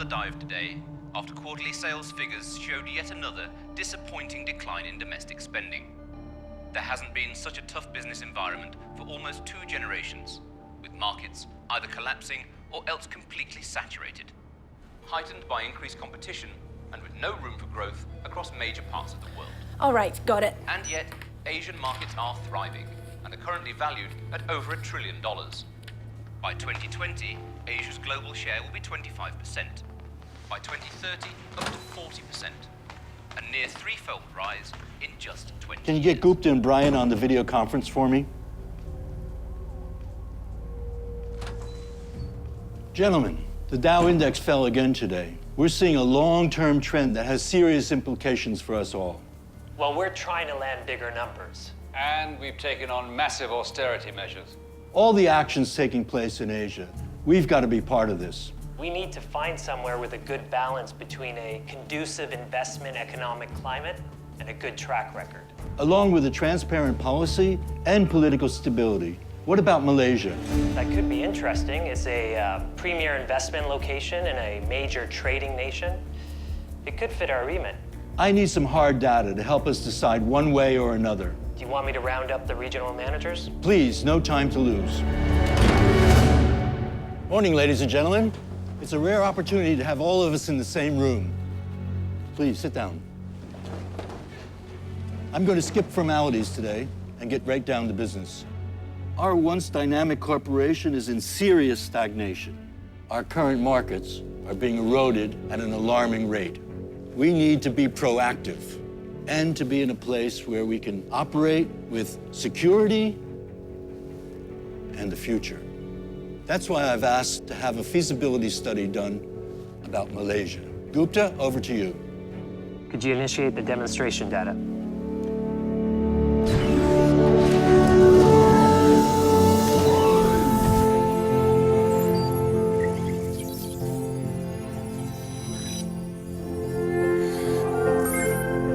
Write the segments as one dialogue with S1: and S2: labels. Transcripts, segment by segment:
S1: another dive today after quarterly sales figures showed yet another disappointing decline in domestic spending. There hasn't been such a tough business environment for almost 2 generations, with markets either collapsing or else completely saturated, heightened by increased competition and with no room for growth across major parts of the world.
S2: All right, got it.
S1: And yet, Asian markets are thriving and are currently valued at over $1 trillion. By 2020, Asia's global share will be 25%. By 2030, up to 40%. A near 3-fold rise in just 20
S3: Can you get Gupta and Brian on the video conference for me? Gentlemen, the Dow Index fell again today. We're seeing a long-term trend that has serious implications for us all.
S4: Well, we're trying to land bigger numbers.
S5: And we've taken on massive austerity measures.
S3: All the actions taking place in Asia, we've got to be part of this.
S4: We need to find somewhere with a good balance between a conducive investment economic climate and a good track record.
S3: Along with a transparent policy and political stability. What about Malaysia?
S4: That could be interesting. It's a premier investment location in a major trading nation. It could fit our remit.
S3: I need some hard data to help us decide one way or another.
S4: Do you want me to round up the regional managers?
S3: Please, no time to lose. Morning, ladies and gentlemen. It's a rare opportunity to have all of us in the same room. Please, sit down. I'm going to skip formalities today and get right down to business. Our once dynamic corporation is in serious stagnation. Our current markets are being eroded at an alarming rate. We need to be proactive and to be in a place where we can operate with security and the future. That's why I've asked to have a feasibility study done about Malaysia. Gupta, over to you.
S4: Could you initiate the demonstration data?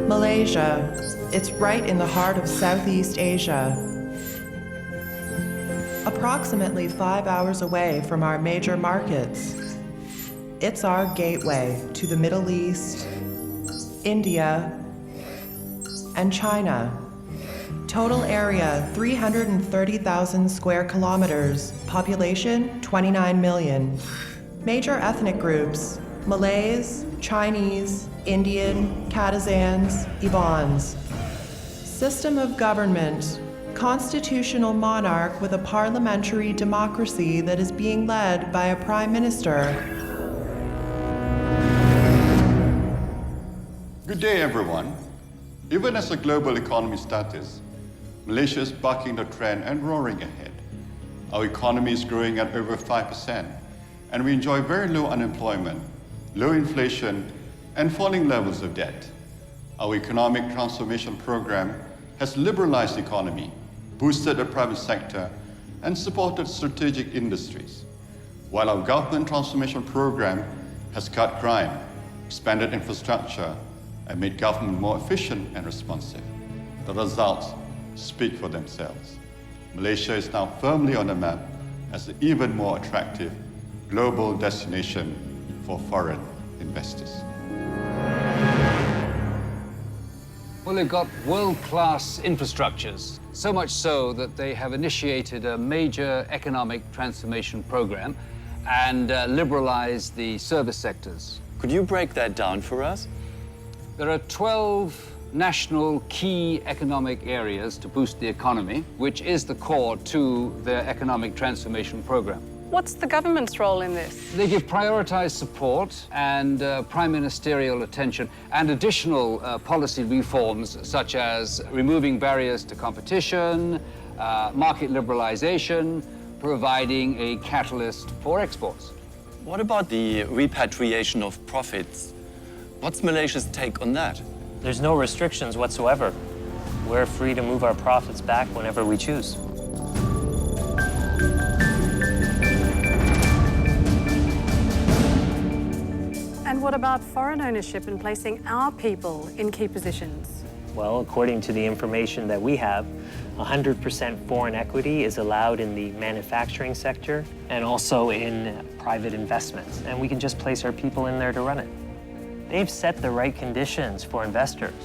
S6: Malaysia. It's right in the heart of Southeast Asia. Approximately 5 hours away from our major markets. It's our gateway to the Middle East, India, and China. Total area, 330,000 square kilometers. Population, 29 million. Major ethnic groups, Malays, Chinese, Indian, Katazans, Ibans. System of government, constitutional monarch with a parliamentary democracy that is being led by a prime minister.
S7: Good day, everyone. Even as a global economy status, Malaysia is bucking the trend and roaring ahead. Our economy is growing at over 5%, and we enjoy very low unemployment, low inflation, and falling levels of debt. Our economic transformation program has liberalized the economy, boosted the private sector, and supported strategic industries. While our government transformation program has cut crime, expanded infrastructure, and made government more efficient and responsive. The results speak for themselves. Malaysia is now firmly on the map as an even more attractive global destination for foreign investors.
S5: Well, they've got world-class infrastructures, so much so that they have initiated a major economic transformation program and liberalized the service sectors.
S8: Could you break that down for us?
S5: There are 12 national key economic areas to boost the economy, which is the core to their economic transformation program.
S9: What's the government's role in this?
S5: They give prioritized support and prime ministerial attention and additional policy reforms such as removing barriers to competition, market liberalization, providing a catalyst for exports.
S8: What about the repatriation of profits? What's Malaysia's take on that?
S4: There's no restrictions whatsoever. We're free to move our profits back whenever we choose.
S9: And what about foreign ownership and placing our people in key positions?
S4: Well, according to the information that we have, 100% foreign equity is allowed in the manufacturing sector and also in private investments, and we can just place our people in there to run it. They've set the right conditions for investors.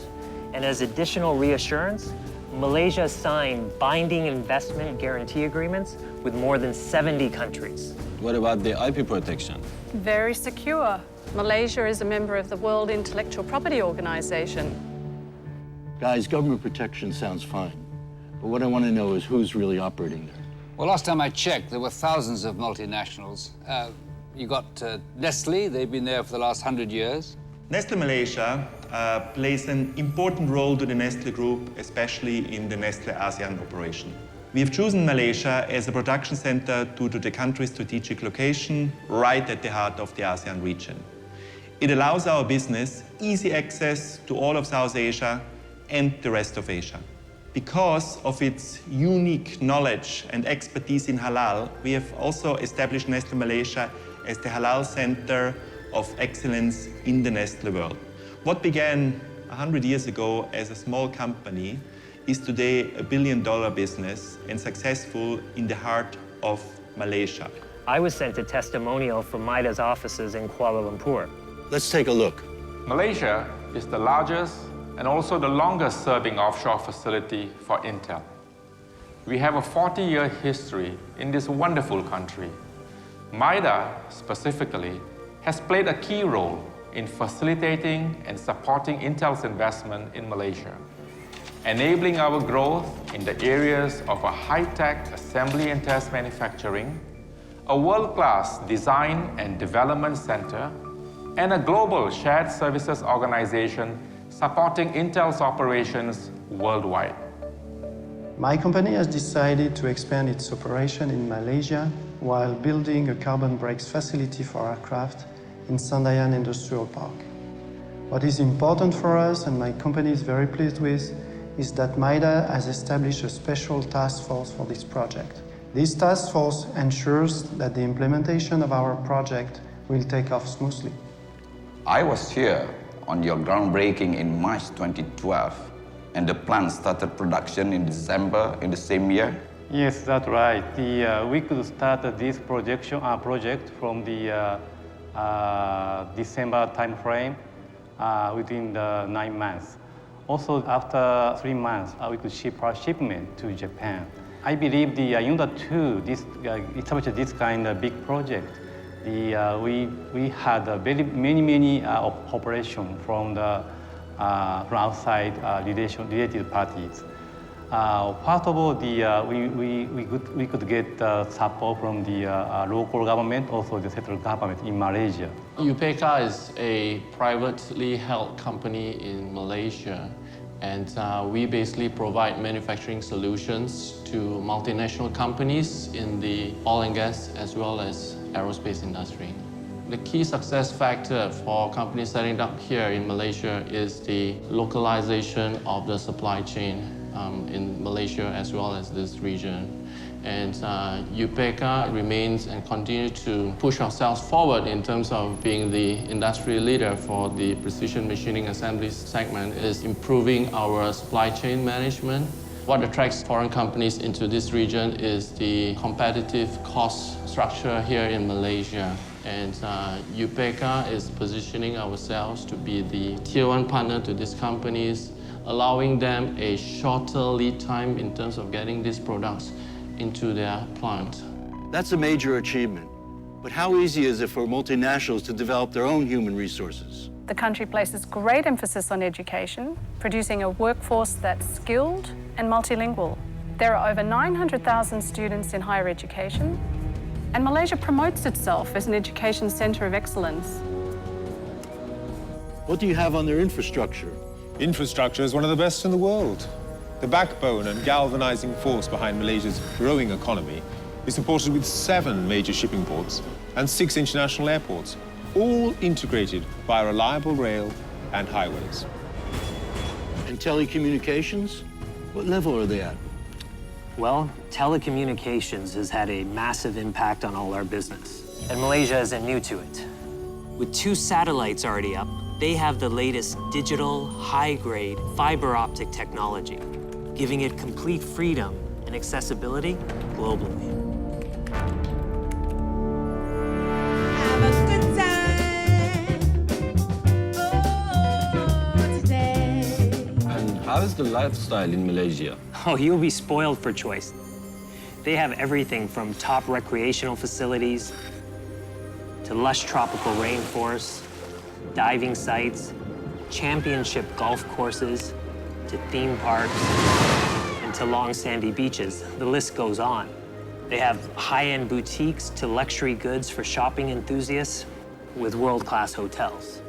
S4: And as additional reassurance, Malaysia signed binding investment guarantee agreements with more than 70 countries.
S8: What about the IP protection?
S9: Very secure. Malaysia is a member of the World Intellectual Property Organization.
S3: Guys, government protection sounds fine. But what I want to know is who's really operating there.
S5: Well, last time I checked, there were thousands of multinationals. You got Nestle, they've been there for the last 100 years.
S2: Nestle Malaysia plays an important role to the Nestle Group, especially in the Nestle ASEAN operation. We have chosen Malaysia as a production center due to the country's strategic location, right at the heart of the ASEAN region. It allows our business easy access to all of South Asia and the rest of Asia. Because of its unique knowledge and expertise in halal, we have also established Nestle Malaysia as the halal center of excellence in the Nestle world. What began 100 years ago as a small company is today a billion-dollar business and successful in the heart of Malaysia.
S4: I was sent a testimonial from MiDA's offices in Kuala Lumpur.
S3: Let's take a look.
S10: Malaysia is the largest and also the longest-serving offshore facility for Intel. We have a 40-year history in this wonderful country. MiDA, specifically, has played a key role in facilitating and supporting Intel's investment in Malaysia, enabling our growth in the areas of a high-tech assembly and test manufacturing, a world-class design and development center, and a global shared services organization supporting Intel's operations worldwide.
S11: My company has decided to expand its operation in Malaysia while building a carbon brakes facility for aircraft in Sandayan Industrial Park. What is important for us, and my company is very pleased with, is that MiDA has established a special task force for this project. This task force ensures that the implementation of our project will take off smoothly.
S12: I was here on your groundbreaking in March 2012, and the plant started production in December in the same year?
S13: Yes, that's right. We could start this project from the December timeframe within the 9 months. Also, after 3 months, we could ship our shipment to Japan. I believe the in order to establish this kind of big project, we had many operation from outside related parties. First of all, we could get support from the local government, also the central government in Malaysia.
S14: UPECA is a privately held company in Malaysia, and we basically provide manufacturing solutions to multinational companies in the oil and gas as well as aerospace industry. The key success factor for companies setting up here in Malaysia is the localization of the supply chain in Malaysia as well as this region. And UPECA remains and continue to push ourselves forward in terms of being the industry leader for the precision machining assembly segment, is improving our supply chain management. What attracts foreign companies into this region is the competitive cost structure here in Malaysia. And UPECA is positioning ourselves to be the tier 1 partner to these companies, allowing them a shorter lead time in terms of getting these products into their plant.
S3: That's a major achievement. But how easy is it for multinationals to develop their own human resources?
S9: The country places great emphasis on education, producing a workforce that's skilled and multilingual. There are over 900,000 students in higher education, and Malaysia promotes itself as an education centre of excellence.
S3: What do you have on their infrastructure?
S15: Infrastructure is one of the best in the world. The backbone and galvanizing force behind Malaysia's growing economy is supported with 7 major shipping ports and 6 international airports, all integrated by reliable rail and highways.
S3: And telecommunications? What level are they at?
S4: Well, telecommunications has had a massive impact on all our business, and Malaysia isn't new to it. With 2 satellites already up, they have the latest digital, high-grade fiber optic technology, giving it complete freedom and accessibility globally.
S16: How is the lifestyle in Malaysia?
S4: Oh, you'll be spoiled for choice. They have everything from top recreational facilities to lush tropical rainforests, diving sites, championship golf courses, to theme parks, and to long sandy beaches. The list goes on. They have high-end boutiques to luxury goods for shopping enthusiasts with world-class hotels.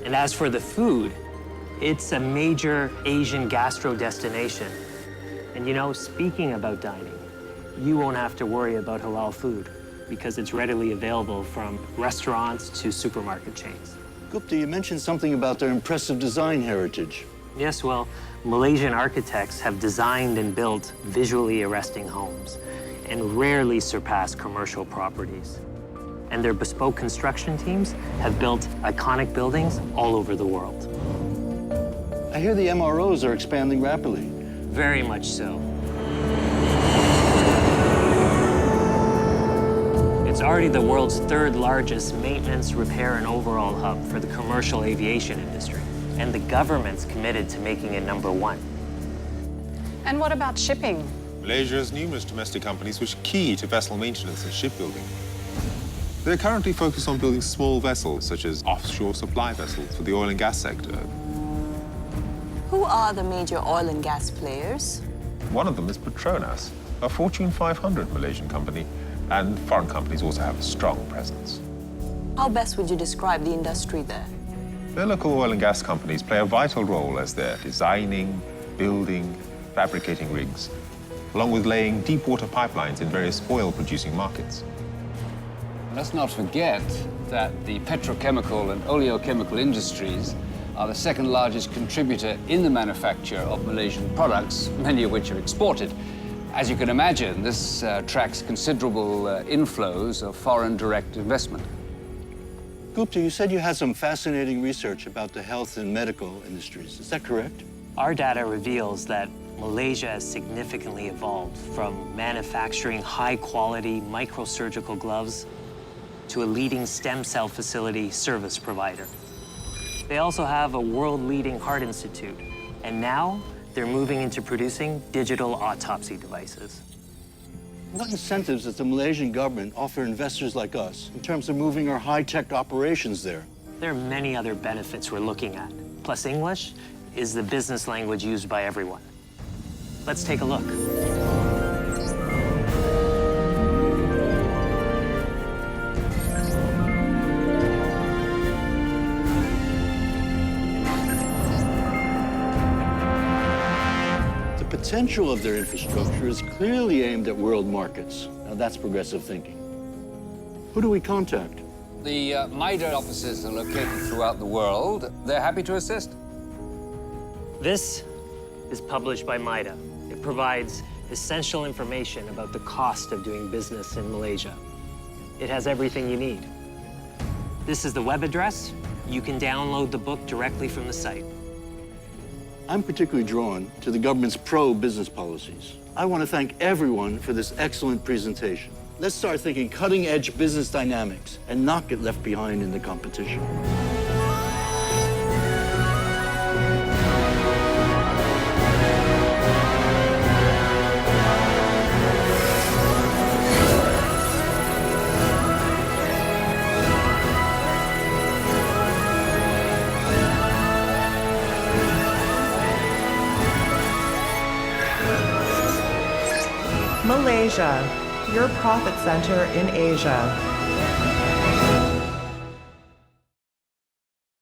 S4: And as for the food, it's a major Asian gastro destination. And you know, speaking about dining, you won't have to worry about halal food because it's readily available from restaurants to supermarket chains.
S3: Gupta, you mentioned something about their impressive design heritage.
S4: Yes, well, Malaysian architects have designed and built visually arresting homes and rarely surpass commercial properties. And their bespoke construction teams have built iconic buildings all over the world.
S3: I hear the MROs are expanding rapidly.
S4: Very much so. It's already the world's third largest maintenance, repair, and overhaul hub for the commercial aviation industry. And the government's committed to making it #1.
S9: And what about shipping?
S15: Malaysia has numerous domestic companies which are key to vessel maintenance and shipbuilding. They're currently focused on building small vessels, such as offshore supply vessels for the oil and gas sector.
S17: Who are the major oil and gas players?
S15: One of them is Petronas, a Fortune 500 Malaysian company, and foreign companies also have a strong presence.
S17: How best would you describe the industry there?
S15: The local oil and gas companies play a vital role as they're designing, building, fabricating rigs, along with laying deep water pipelines in various oil-producing markets.
S5: Let's not forget that the petrochemical and oleochemical industries are the second largest contributor in the manufacture of Malaysian products, many of which are exported. As you can imagine, this attracts considerable inflows of foreign direct investment.
S3: Gupta, you said you had some fascinating research about the health and medical industries. Is that correct?
S4: Our data reveals that Malaysia has significantly evolved from manufacturing high-quality microsurgical gloves to a leading stem cell facility service provider. They also have a world-leading heart institute, and now they're moving into producing digital autopsy devices.
S3: What incentives does the Malaysian government offer investors like us in terms of moving our high-tech operations there?
S4: There are many other benefits we're looking at. Plus, English is the business language used by everyone. Let's take a look.
S3: The potential of their infrastructure is clearly aimed at world markets. Now, that's progressive thinking. Who do we contact?
S5: The MiDA offices are located throughout the world. They're happy to assist.
S4: This is published by MiDA. It provides essential information about the cost of doing business in Malaysia. It has everything you need. This is the web address. You can download the book directly from the site.
S3: I'm particularly drawn to the government's pro-business policies. I want to thank everyone for this excellent presentation. Let's start thinking cutting-edge business dynamics and not get left behind in the competition.
S6: Malaysia, your profit center in Asia.